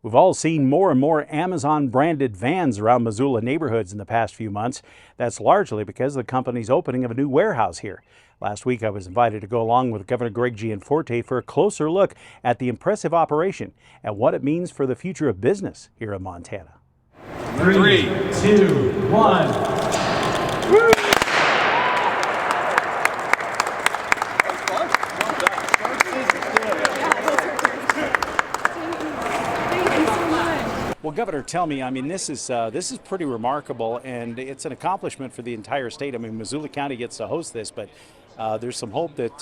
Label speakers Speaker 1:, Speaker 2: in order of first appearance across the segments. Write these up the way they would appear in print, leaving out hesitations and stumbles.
Speaker 1: We've all seen more and more Amazon-branded vans around Missoula neighborhoods in the past few months. That's largely because of the company's opening of a new warehouse here. Last week, I was invited to go along with Governor Greg Gianforte for a closer look at the impressive operation and what it means for the future of business here in Montana.
Speaker 2: 3, 2, 1.
Speaker 1: Well, Governor, tell me, this is pretty remarkable, and it's an accomplishment for the entire state. Missoula County gets to host this, but there's some hope that,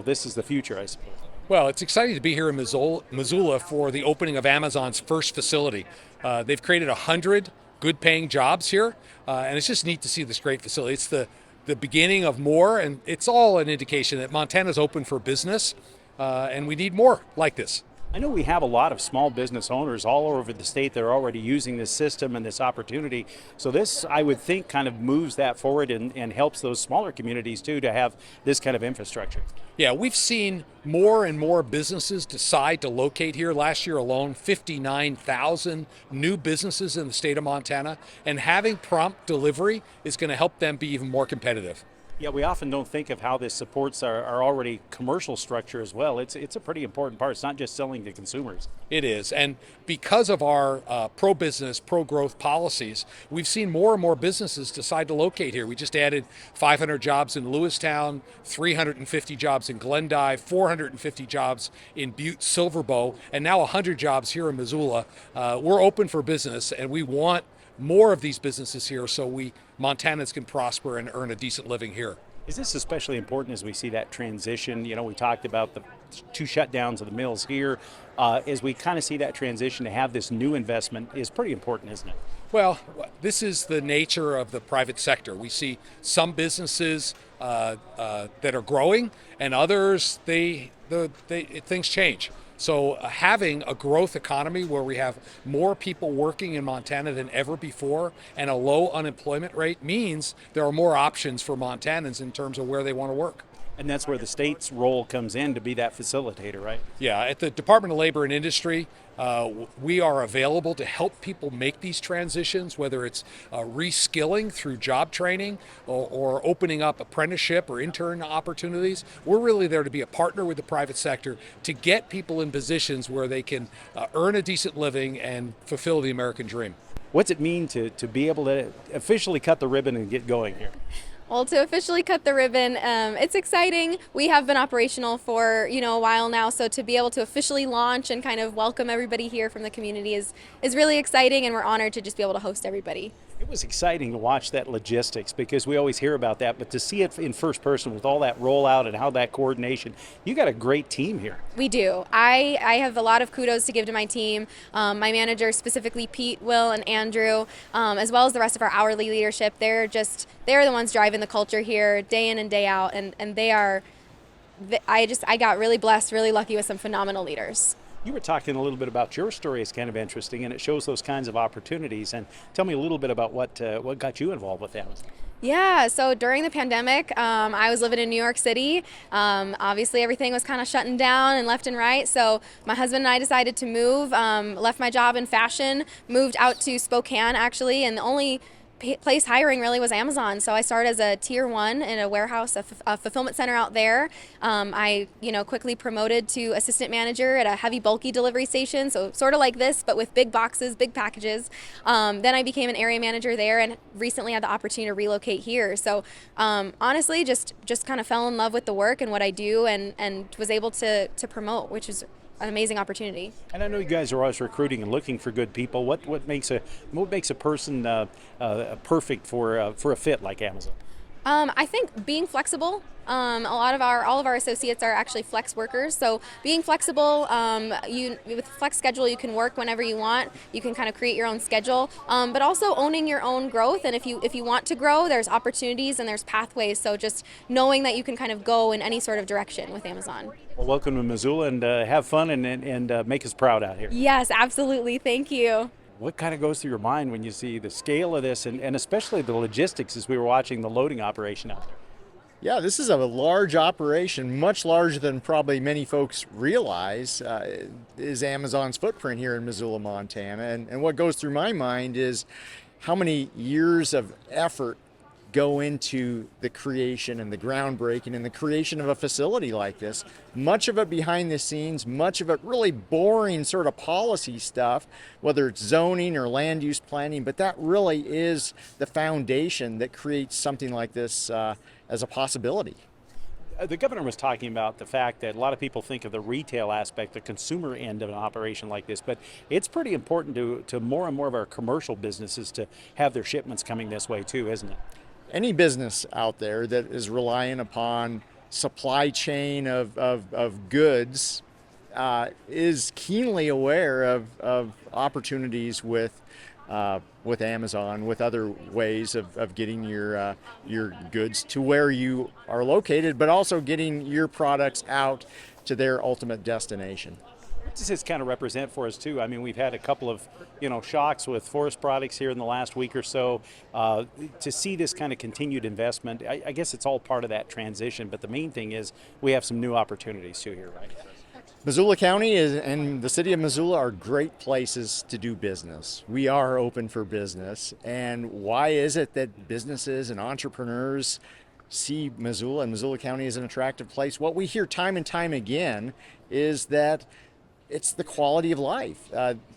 Speaker 1: this is the future, I suppose.
Speaker 3: Well, it's exciting to be here in Missoula for the opening of Amazon's first facility. They've created 100 good-paying jobs here, and it's just neat to see this great facility. It's the beginning of more, and it's all an indication that Montana's open for business, and we need more like this.
Speaker 1: I know we have a lot of small business owners all over the state that are already using this system and this opportunity. So this, I would think, kind of moves that forward and helps those smaller communities, too, to have this kind of infrastructure.
Speaker 3: Yeah, we've seen more and more businesses decide to locate here. Last year alone, 59,000 new businesses in the state of Montana. And having prompt delivery is going to help them be even more competitive.
Speaker 1: Yeah, we often don't think of how this supports our already commercial structure as well. It's a pretty important part. It's not just selling to consumers.
Speaker 3: It is. And because of our pro-business, pro-growth policies, we've seen more and more businesses decide to locate here. We just added 500 jobs in Lewistown, 350 jobs in Glendive, 450 jobs in Butte, Silverbow, and now 100 jobs here in Missoula. We're open for business, and we want more of these businesses here so Montanans can prosper and earn a decent living here.
Speaker 1: Is this especially important as we see that transition? We talked about the 2 shutdowns of the mills here. As we kind of see that transition, to have this new investment is pretty important, isn't it?
Speaker 3: Well, this is the nature of the private sector. We see some businesses that are growing, and others, things change. So having a growth economy where we have more people working in Montana than ever before and a low unemployment rate means there are more options for Montanans in terms of where they want to work.
Speaker 1: And that's where the state's role comes in, to be that facilitator, right?
Speaker 3: Yeah, at the Department of Labor and Industry, we are available to help people make these transitions, whether it's reskilling through job training or opening up apprenticeship or intern opportunities. We're really there to be a partner with the private sector to get people in positions where they can earn a decent living and fulfill the American dream.
Speaker 1: What's it mean to be able to officially cut the ribbon and get going here?
Speaker 4: Well, to officially cut the ribbon, it's exciting. We have been operational for a while now, so to be able to officially launch and kind of welcome everybody here from the community is really exciting, and we're honored to just be able to host everybody.
Speaker 1: It was exciting to watch that logistics, because we always hear about that, but to see it in first person with all that rollout and how that coordination, you got a great team here.
Speaker 4: We do. I have a lot of kudos to give to my team, my managers, specifically Pete, Will, and Andrew, as well as the rest of our hourly leadership. They're the ones driving the culture here day in and day out, and I got really blessed, really lucky with some phenomenal leaders.
Speaker 1: You were talking a little bit about your story. It's kind of interesting, and it shows those kinds of opportunities. And tell me a little bit about what got you involved with that.
Speaker 4: Yeah, so during the pandemic, I was living in New York City. Obviously, everything was kind of shutting down and left and right. So my husband and I decided to move, left my job in fashion, moved out to Spokane, actually, and the only place hiring really was Amazon. So I started as a tier 1 in a warehouse, a fulfillment center out there. I quickly promoted to assistant manager at a heavy bulky delivery station, so sort of like this but with big boxes, big packages. Then I became an area manager there and recently had the opportunity to relocate here. So honestly, just kind of fell in love with the work and what I do, and was able to promote, which is an amazing opportunity.
Speaker 1: And I know you guys are always recruiting and looking for good people. What makes a person perfect for a fit like Amazon?
Speaker 4: I think being flexible. All of our associates are actually flex workers. So being flexible, with flex schedule, you can work whenever you want. You can kind of create your own schedule, but also owning your own growth. And if you want to grow, there's opportunities and there's pathways. So just knowing that you can kind of go in any sort of direction with Amazon.
Speaker 1: Well, welcome to Missoula, and have fun and make us proud out here.
Speaker 4: Yes, absolutely. Thank you.
Speaker 1: What kind of goes through your mind when you see the scale of this and especially the logistics as we were watching the loading operation out there?
Speaker 5: Yeah, this is a large operation, much larger than probably many folks realize, is Amazon's footprint here in Missoula, Montana. And what goes through my mind is how many years of effort go into the creation and the groundbreaking and the creation of a facility like this. Much of it behind the scenes, much of it really boring sort of policy stuff, whether it's zoning or land use planning, but that really is the foundation that creates something like this as a possibility.
Speaker 1: The governor was talking about the fact that a lot of people think of the retail aspect, the consumer end of an operation like this, but it's pretty important to more and more of our commercial businesses to have their shipments coming this way too, isn't it?
Speaker 5: Any business out there that is relying upon supply chain of goods is keenly aware of opportunities with Amazon, with other ways of getting your goods to where you are located, but also getting your products out to their ultimate destination.
Speaker 1: What does this kind of represent for us too? I mean, we've had a couple of shocks with forest products here in the last week or so. To see this kind of continued investment, I guess it's all part of that transition. But the main thing is we have some new opportunities too here, right?
Speaker 5: Missoula County and the city of Missoula are great places to do business. We are open for business. And why is it that businesses and entrepreneurs see Missoula and Missoula County as an attractive place? What we hear time and time again is that it's the quality of life.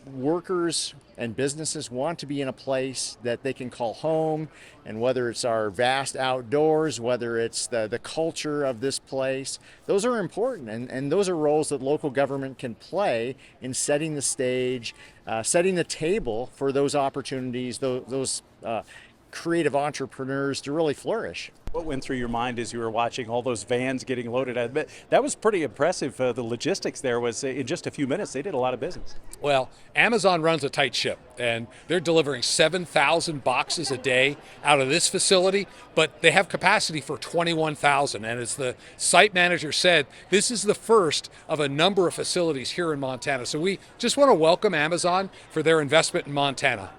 Speaker 5: Workers and businesses want to be in a place that they can call home, and whether it's our vast outdoors, whether it's the culture of this place, those are important, and those are roles that local government can play in setting the stage, setting the table for those opportunities, those creative entrepreneurs to really flourish.
Speaker 1: What went through your mind as you were watching all those vans getting loaded? I bet that was pretty impressive. The logistics there was in just a few minutes. They did a lot of business.
Speaker 3: Well, Amazon runs a tight ship, and they're delivering 7,000 boxes a day out of this facility, but they have capacity for 21,000. And as the site manager said, this is the first of a number of facilities here in Montana. So we just want to welcome Amazon for their investment in Montana.